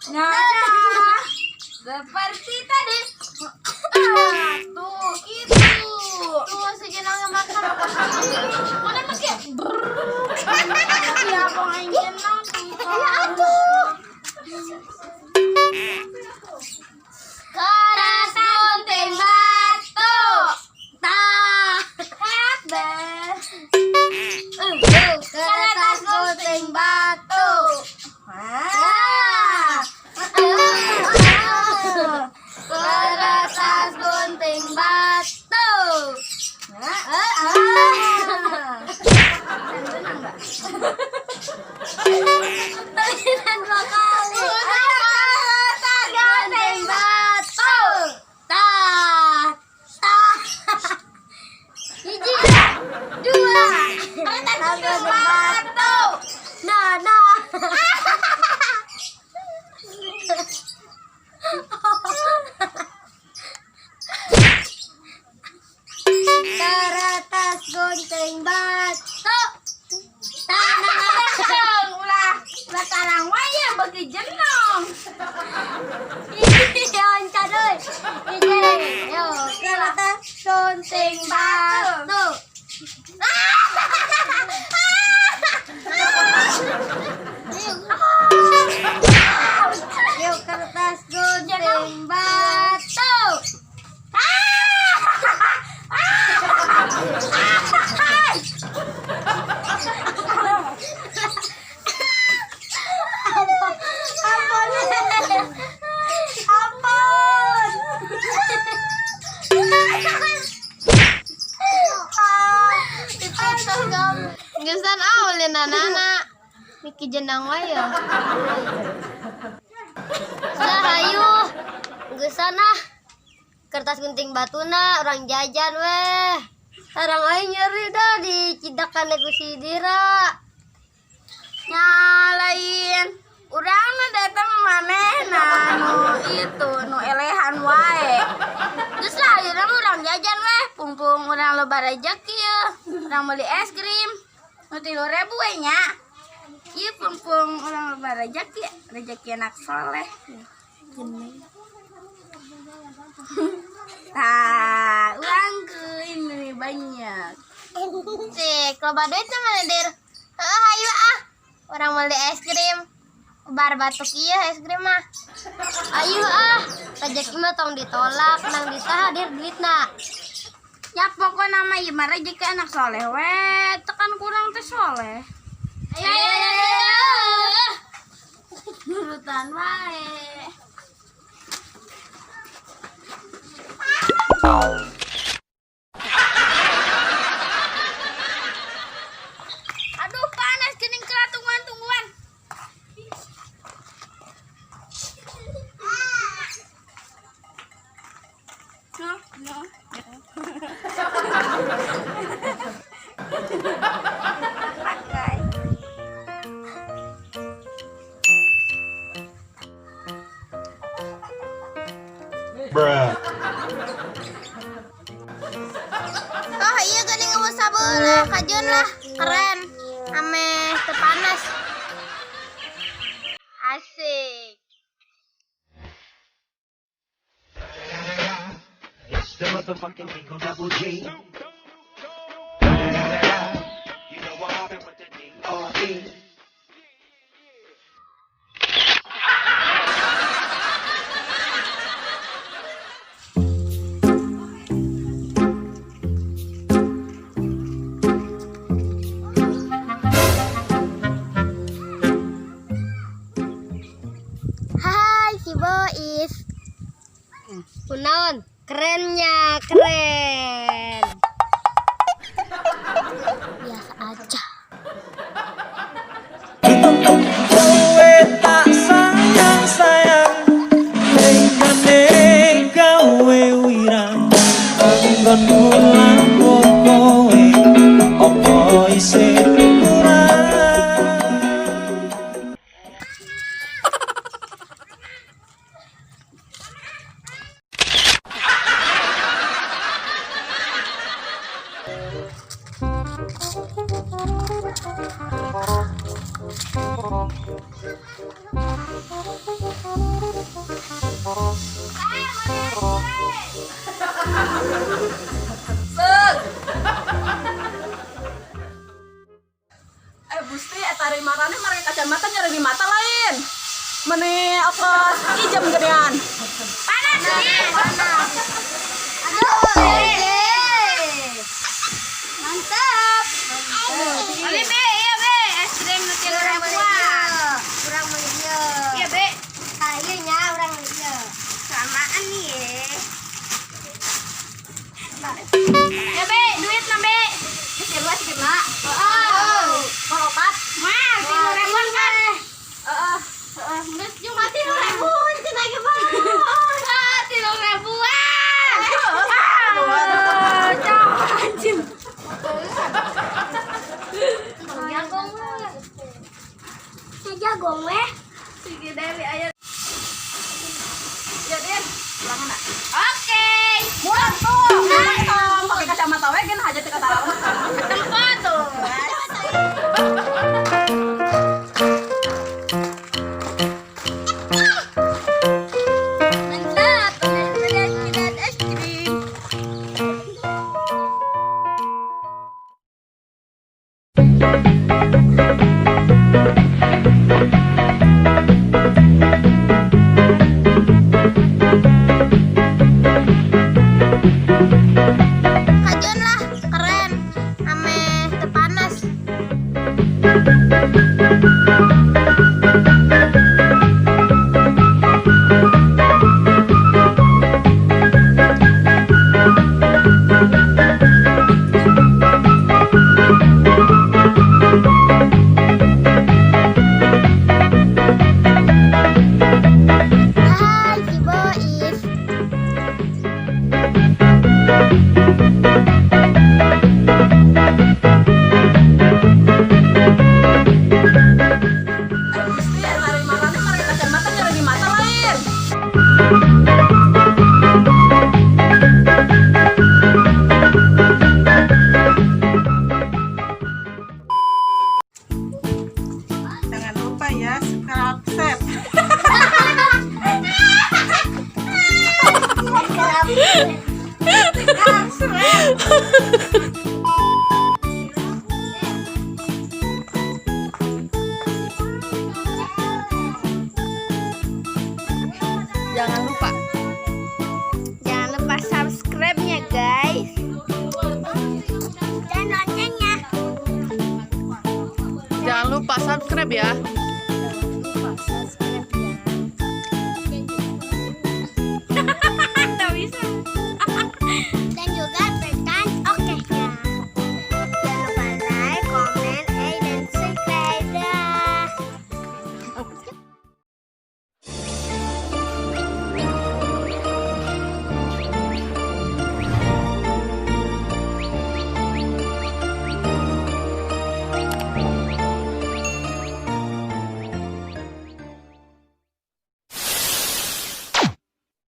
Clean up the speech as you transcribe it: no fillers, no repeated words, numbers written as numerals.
Nah, seperti tadi. Tuh itu. Tuh si jenangnya makan. Mana makan? Ya abang aing jenang tuh. Ya atuh. Keras gunting batu. Tah. Het deh. Keras gunting batu. Keras gunting batu. Dan dua kali. Keras gunting batu. Tah. Hiji, dua. Keras gunting batu. Nah. Keratas gunting batu. Ulah tarang wae bagi jenong. Ih, oncat euy. Yo, keratas gunting batu. Yuk kertas gunting batu. Gesan awalin anak Miki jenang wae ya. Sahayu gesan kertas gunting batuna orang jajan weh. Sarang aing nyeri dah di cidakan ku Sidira. Nyalain urang mah datang manehna nu elehan wae. Geus lah urang jajan weh, pungpung urang loba rejeki ya. Urang beli es krim. Nu 3.000 we nya. Ieu pungpung urang loba rejeki anak soleh. Tah, urang ini banyak. Cek loba duit mana dir? Hayu orang beli es krim. Bar batuk iya es krim mah. Ayo rezeki mah tong ditolak, nang disahadir duitna. Ya pokoknya mah ieu mah rezeki anak soleh we, tekan kurang teh soleh. Ayo. Nurutan wae. Aduh panas geuning tungguan. No. Bruh. Oh iya geuning ngeumus sabeula, kajeun lah, keren. Ame teu panas. Asik. It's the motherfucking Eagle Double G. You know what happened with the D.R.E. Hai si Bois. Kunaon? Kerennya, keren. Biasa aja. Kowe tak sayang dengane gawe wirang anggon mulang kowe opo isih kurang. asam gedean. Panas nih. Aduh, mantap. Oli be, iya be, es krim nu 3.000-an. Kurang melia. Iya be, Kayaknya orang melia. samaan nih ya. Ya be, duit na be. Sikit lah. Oh, berobat. Mas, 3.000-an kan? Mas cuma 3.000-an, cina gimana? 3.000-an. Jangan. Jagung weh. Sige Dewi, ayo. Ya Din, ulangan nak. Oke. Murah tuh. Pakai kacamata we kan hajat teu katawa. Tempat tuh. Mantap. Kita es krim. Kajian lah, keren. Ame tepanas. Hai, si Bois. Gusti hari makannya pakai kacamata nyeri di mata lain. Jangan lupa ya subscribe. Jangan lupa. Jangan lupa subscribe-nya, guys. Dan loncengnya. Jangan lupa subscribe ya.